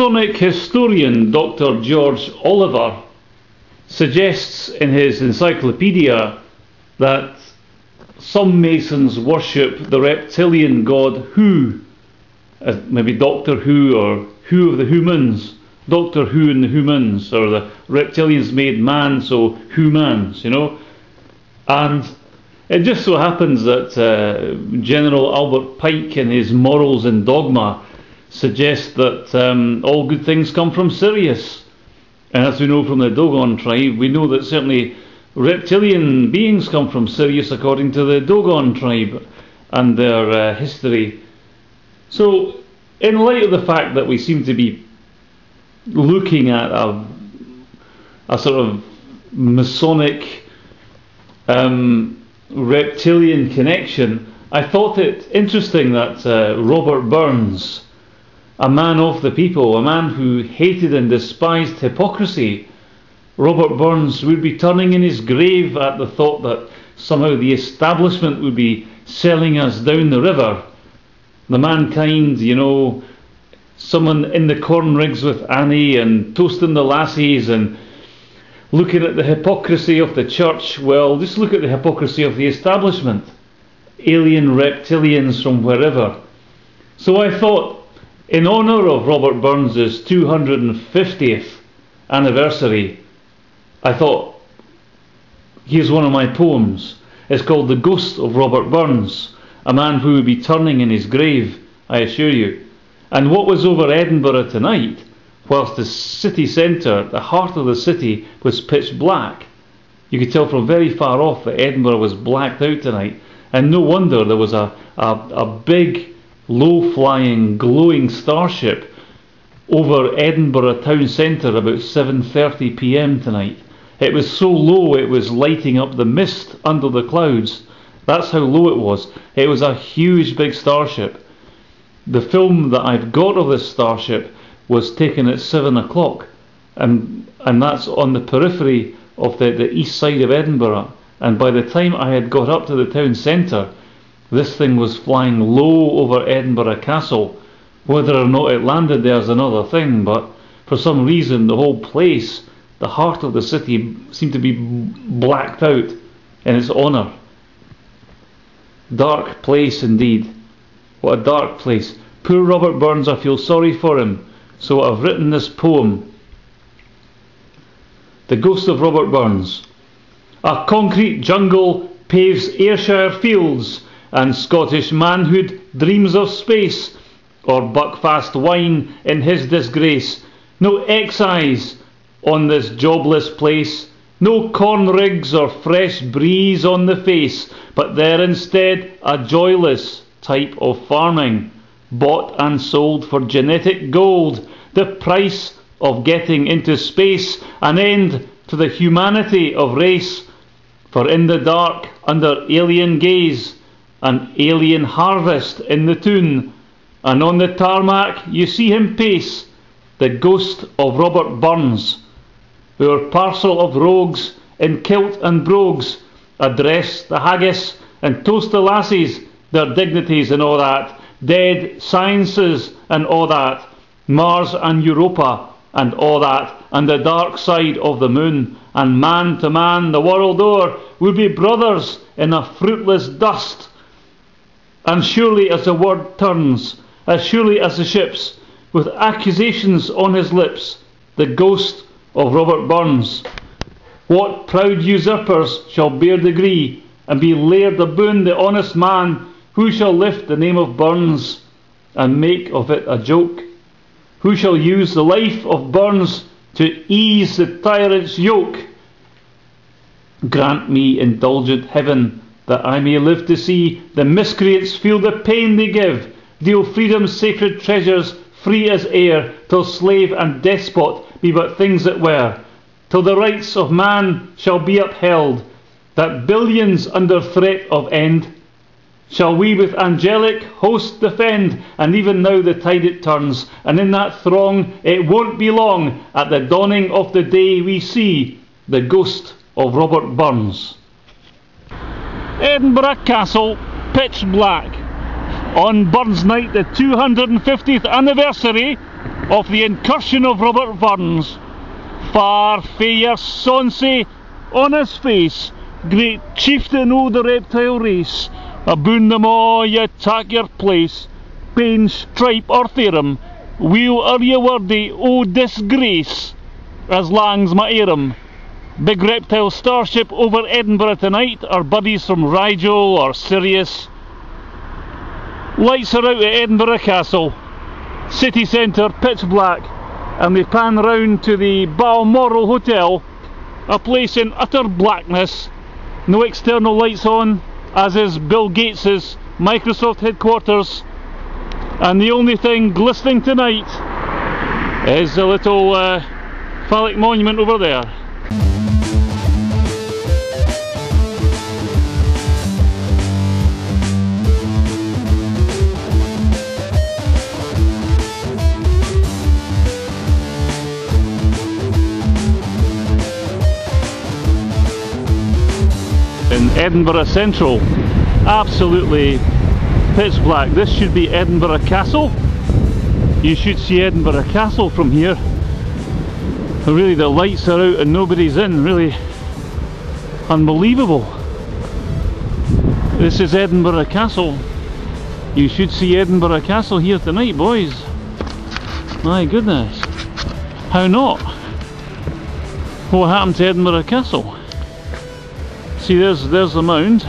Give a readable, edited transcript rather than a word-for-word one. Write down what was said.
Masonic historian Dr. George Oliver suggests in his encyclopedia that some Masons worship the reptilian god Who, maybe Doctor Who or Who of the Humans, Doctor Who and the Humans, or the reptilians made man, so humans, you know. And it just so happens that General Albert Pike in his Morals and Dogma suggests that all good things come from Sirius. And as we know from the Dogon tribe, we know that certainly reptilian beings come from Sirius according to the Dogon tribe and their history. So, in light of the fact that we seem to be looking at a sort of Masonic reptilian connection, I thought it interesting that Robert Burns, a man of the people, a man who hated and despised hypocrisy, Robert Burns would be turning in his grave at the thought that somehow the establishment would be selling us down the river. The mankind, you know, someone in the corn rigs with Annie and toasting the lassies and looking at the hypocrisy of the church. Well, just look at the hypocrisy of the establishment. Alien reptilians from wherever. So I thought, in honour of Robert Burns' 250th anniversary, I thought, here's one of my poems. It's called The Ghost of Robert Burns, a man who would be turning in his grave, I assure you. And what was over Edinburgh tonight, whilst the city centre, the heart of the city, was pitch black. You could tell from very far off that Edinburgh was blacked out tonight, and no wonder there was a big, low-flying, glowing starship over Edinburgh town centre about 7:30 p.m. tonight. It was so low it was lighting up the mist under the clouds. That's how low it was. It was a huge big starship. The film that I've got of this starship was taken at 7 o'clock, and that's on the periphery of the east side of Edinburgh. And by the time I had got up to the town centre, this thing was flying low over Edinburgh Castle. Whether or not it landed there is another thing, but for some reason the whole place, the heart of the city, seemed to be blacked out in its honour. Dark place indeed. What a dark place. Poor Robert Burns, I feel sorry for him. So I've written this poem. The Ghost of Robert Burns. A concrete jungle paves Ayrshire fields, and Scottish manhood dreams of space, or Buckfast wine in his disgrace. No excise on this jobless place, no corn rigs or fresh breeze on the face, but there instead a joyless type of farming, bought and sold for genetic gold, the price of getting into space, an end to the humanity of race. For in the dark, under alien gaze, an alien harvest in the tune, and on the tarmac you see him pace, the ghost of Robert Burns, our parcel of rogues in kilt and brogues, address the haggis and toast the lassies, their dignities and all that, dead sciences and all that, Mars and Europa and all that, and the dark side of the moon, and man to man the world o'er will be brothers in a fruitless dust. And surely as the word turns, as surely as the ships, with accusations on his lips, the ghost of Robert Burns, what proud usurpers shall bear degree, and be laird aboon the honest man, who shall lift the name of Burns and make of it a joke? Who shall use the life of Burns to ease the tyrant's yoke? Grant me, indulgent heaven, that I may live to see the miscreants feel the pain they give, deal freedom's sacred treasures free as air, till slave and despot be but things that were, till the rights of man shall be upheld, that billions under threat of end shall we with angelic host defend. And even now the tide it turns, and in that throng it won't be long, at the dawning of the day we see the ghost of Robert Burns. Edinburgh Castle, pitch black. On Burns Night, the 250th anniversary of the incursion of Robert Burns. Far fae your sonsy on his face, great chieftain o' the reptile race. Aboon them all ye tak your place, pain, stripe or theorem, weel are ye worthy o' disgrace, as lang's my ear'em. Big reptile starship over Edinburgh tonight, our buddies from Rigel or Sirius. Lights are out at Edinburgh Castle, city centre pitch black, and we pan round to the Balmoral Hotel, a place in utter blackness, no external lights on, as is Bill Gates's Microsoft headquarters, and the only thing glistening tonight is a little phallic monument over there. In Edinburgh Central, absolutely pitch black. This should be Edinburgh Castle. You should see Edinburgh Castle from here. Really, the lights are out and nobody's in. Really unbelievable. This is Edinburgh Castle. You should see Edinburgh Castle here tonight, boys. My goodness, how not? What happened to Edinburgh Castle? See, there's the mound.